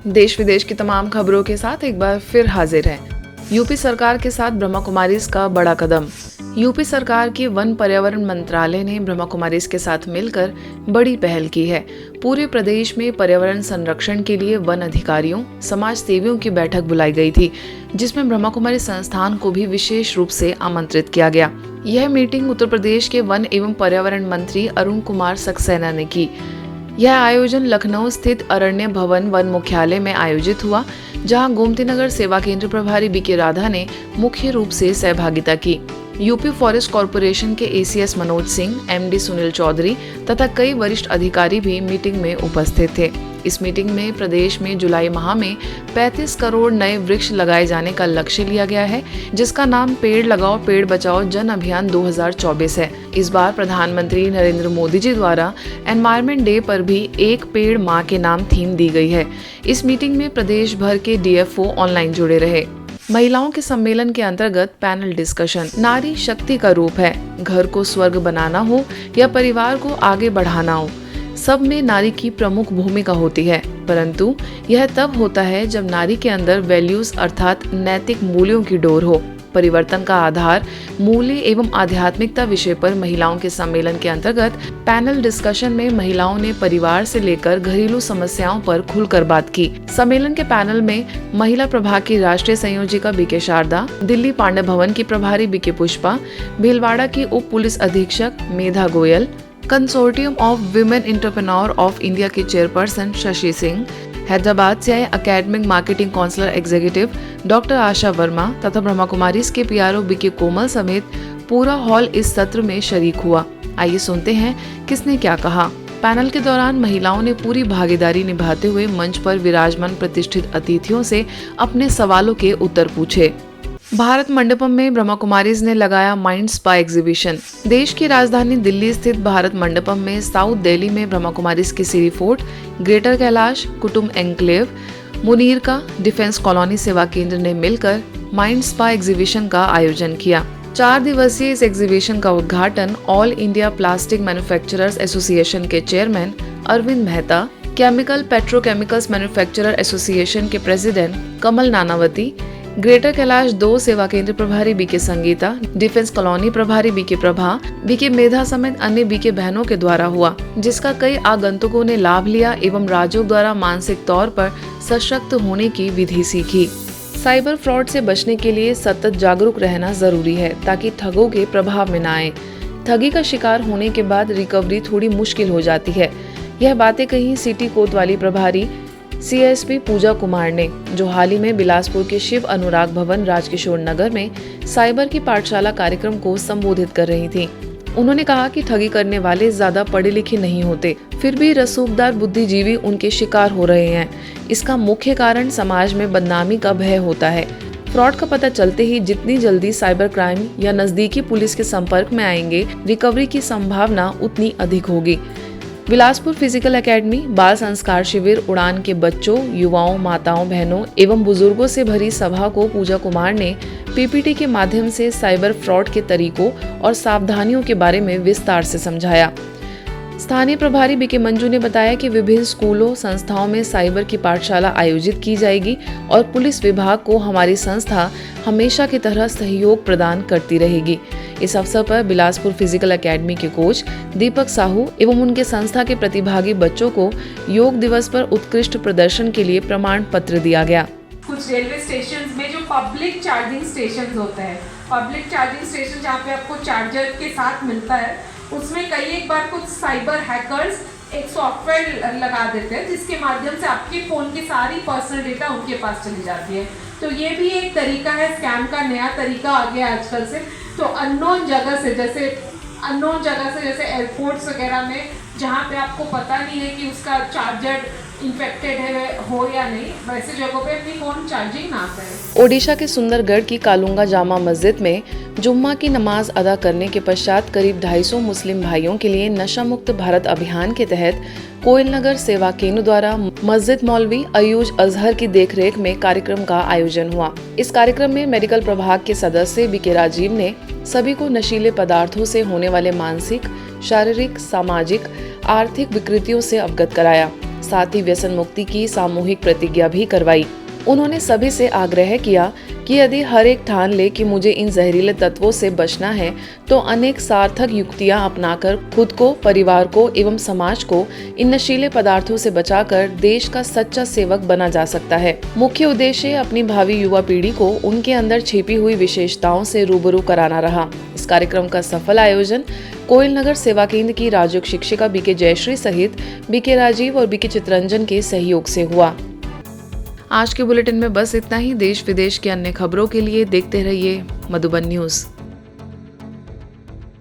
देश विदेश की तमाम खबरों के साथ एक बार फिर हाजिर है। यूपी सरकार के साथ ब्रह्मा कुमारीज का बड़ा कदम। यूपी सरकार की वन पर्यावरण मंत्रालय ने ब्रह्मा कुमारीज के साथ मिलकर बड़ी पहल की है। पूरे प्रदेश में पर्यावरण संरक्षण के लिए वन अधिकारियों, समाज सेवियों की बैठक बुलाई गई थी, जिसमें ब्रह्मा कुमारी संस्थान को भी विशेष रूप से आमंत्रित किया गया। यह मीटिंग उत्तर प्रदेश के वन एवं पर्यावरण मंत्री अरुण कुमार सक्सेना ने की। यह आयोजन लखनऊ स्थित अरण्य भवन वन मुख्यालय में आयोजित हुआ, जहां गोमती नगर सेवा केंद्र प्रभारी बीके राधा ने मुख्य रूप से सहभागिता की। यूपी फॉरेस्ट कॉरपोरेशन के एसीएस मनोज सिंह, एमडी सुनील चौधरी तथा कई वरिष्ठ अधिकारी भी मीटिंग में उपस्थित थे। इस मीटिंग में प्रदेश में जुलाई माह में 35 करोड़ नए वृक्ष लगाए जाने का लक्ष्य लिया गया है, जिसका नाम पेड़ लगाओ पेड़ बचाओ जन अभियान 2024 है। इस बार प्रधानमंत्री नरेंद्र मोदी जी द्वारा एनवायरमेंट डे पर भी एक पेड़ माँ के नाम थीम दी गई है। इस मीटिंग में प्रदेश भर के डीएफओ ऑनलाइन जुड़े रहे। महिलाओं के सम्मेलन के अंतर्गत पैनल डिस्कशन। नारी शक्ति का रूप है। घर को स्वर्ग बनाना हो या परिवार को आगे बढ़ाना हो, सब में नारी की प्रमुख भूमिका होती है, परंतु यह तब होता है जब नारी के अंदर वैल्यूज अर्थात नैतिक मूल्यों की डोर हो। परिवर्तन का आधार मूल्य एवं आध्यात्मिकता विषय पर महिलाओं के सम्मेलन के अंतर्गत पैनल डिस्कशन में महिलाओं ने परिवार से लेकर घरेलू समस्याओं पर खुलकर बात की। सम्मेलन के पैनल में महिला प्रभाग की राष्ट्रीय संयोजिका बीके शारदा, दिल्ली पांडे भवन की प्रभारी बीके पुष्पा, भीलवाड़ा की उप पुलिस अधीक्षक Medha Goyal, consortium of women entrepreneur of India के चेयरपर्सन शशि सिंह, हैदराबाद से आए academic marketing counsellor executive doctor Asha Verma तथा ब्रह्मा कुमारीज के पीआरओ बीके कोमल समेत पूरा हॉल इस सत्र में शरीक हुआ। आइए सुनते हैं किसने क्या कहा। पैनल के दौरान महिलाओं ने पूरी भागीदारी निभाते हुए मंच पर विराजमान प्रतिष्ठित अतिथियों से अपने सवालों के उत्तर पूछे। भारत मंडपम में ब्रह्मा कुमारीज ने लगाया माइंड स्पा एग्जीबिशन। देश की राजधानी दिल्ली स्थित भारत मंडपम में साउथ दिल्ली में ब्रह्मा कुमारीज के सिरी फोर्ट, ग्रेटर कैलाश, कुटुंब एन्क्लेव, मुनीर का डिफेंस कॉलोनी सेवा केंद्र ने मिलकर माइंड स्पा एग्जीबिशन का आयोजन किया। 4 दिवसीय इस एग्जीबिशन का उद्घाटन all India plastic manufacturers association के chairman Arvind Mehta, chemical petrochemicals manufacturer association के प्रेसिडेंट कमल नानावती, ग्रेटर कैलाश 2 सेवा केंद्र प्रभारी बीके संगीता, डिफेंस कॉलोनी प्रभारी बीके प्रभा, बीके मेधा समेत अन्य बीके बहनों के द्वारा हुआ, जिसका कई आगंतुकों ने लाभ लिया एवं राज्यों द्वारा मानसिक तौर पर सशक्त होने की विधि सीखी। साइबर फ्रॉड से बचने के लिए सतत जागरूक रहना जरूरी है, ताकि ठगों के प्रभाव में न आए। ठगी का शिकार होने के बाद रिकवरी थोड़ी मुश्किल हो जाती है। यह बातें कही सिटी कोतवाली प्रभारी सीएसपी पूजा कुमार ने, जो हाल ही में बिलासपुर के शिव अनुराग भवन राजकिशोर नगर में साइबर की पाठशाला कार्यक्रम को संबोधित कर रही थी। उन्होंने कहा कि ठगी करने वाले ज्यादा पढ़े लिखे नहीं होते, फिर भी रसूखदार बुद्धिजीवी उनके शिकार हो रहे हैं। इसका मुख्य कारण समाज में बदनामी का भय होता है। फ्रॉड का पता चलते ही जितनी जल्दी साइबर क्राइम या नजदीकी पुलिस के संपर्क में आएंगे, रिकवरी की संभावना उतनी अधिक होगी। बिलासपुर फिजिकल एकेडमी, बाल संस्कार शिविर, उड़ान के बच्चों, युवाओं, माताओं, बहनों एवं बुजुर्गों से भरी सभा को पूजा कुमार ने पीपीटी के माध्यम से साइबर फ्रॉड के तरीकों और सावधानियों के बारे में विस्तार से समझाया। स्थानीय प्रभारी बीके मंजू ने बताया कि विभिन्न स्कूलों, संस्थाओं में साइबर की पाठशाला आयोजित की जाएगी और पुलिस विभाग को हमारी संस्था हमेशा की तरह सहयोग प्रदान करती रहेगी। इस अवसर पर बिलासपुर फिजिकल एकेडमी के कोच दीपक साहू एवं उनके संस्था के प्रतिभागी बच्चों को योग दिवस पर उत्कृष्ट प्रदर्शन के लिए प्रमाण पत्र दिया गया। कुछ रेलवे स्टेशन में जो पब्लिक चार्जिंग स्टेशन होते हैं, पब्लिक चार्जिंग स्टेशन जहाँ पे आपको चार्जर के साथ मिलता है, उसमें कई एक बार कुछ साइबर हैकर्स एक सॉफ्टवेयर लगा देते हैं, जिसके माध्यम से आपके फ़ोन की सारी पर्सनल डेटा उनके पास चली जाती है। तो ये भी एक तरीका है, स्कैम का नया तरीका आ गया आजकल से। तो अननोन जगह से जैसे एयरपोर्ट्स वगैरह में, जहाँ पे आपको पता नहीं है कि उसका चार्जर इन्फेक्टेड है हो या नहीं, वैसे जगहों पे अपनी फ़ोन चार्जिंग ना करें। ओडिशा के सुंदरगढ़ की कालुंगा जामा मस्जिद में जुम्मा की नमाज अदा करने के पश्चात करीब 250 मुस्लिम भाइयों के लिए नशा मुक्त भारत अभियान के तहत कोयल नगर सेवा केंद्र द्वारा मस्जिद मौलवी अयूज अजहर की देखरेख में कार्यक्रम का आयोजन हुआ। इस कार्यक्रम में मेडिकल प्रभाग के सदस्य बीके राजीव ने सभी को नशीले पदार्थों से होने वाले मानसिक, शारीरिक, सामाजिक, आर्थिक विकृतियों से अवगत कराया। साथ ही व्यसन मुक्ति की सामूहिक प्रतिज्ञा भी करवाई। उन्होंने सभी से आग्रह किया कि यदि हर एक ठान ले कि मुझे इन जहरीले तत्वों से बचना है, तो अनेक सार्थक युक्तियां अपनाकर खुद को, परिवार को एवं समाज को इन नशीले पदार्थों से बचाकर देश का सच्चा सेवक बना जा सकता है। मुख्य उद्देश्य अपनी भावी युवा पीढ़ी को उनके अंदर छिपी हुई विशेषताओं से रूबरू कराना रहा। इस कार्यक्रम का सफल आयोजन कोयल नगर सेवा केंद्र की राजयोग शिक्षिका बीके जयश्री सहित बीके राजीव और बीके चित्रंजन के सहयोग से हुआ। आज के बुलेटिन में बस इतना ही। देश विदेश की अन्य खबरों के लिए देखते रहिए मधुबन न्यूज़।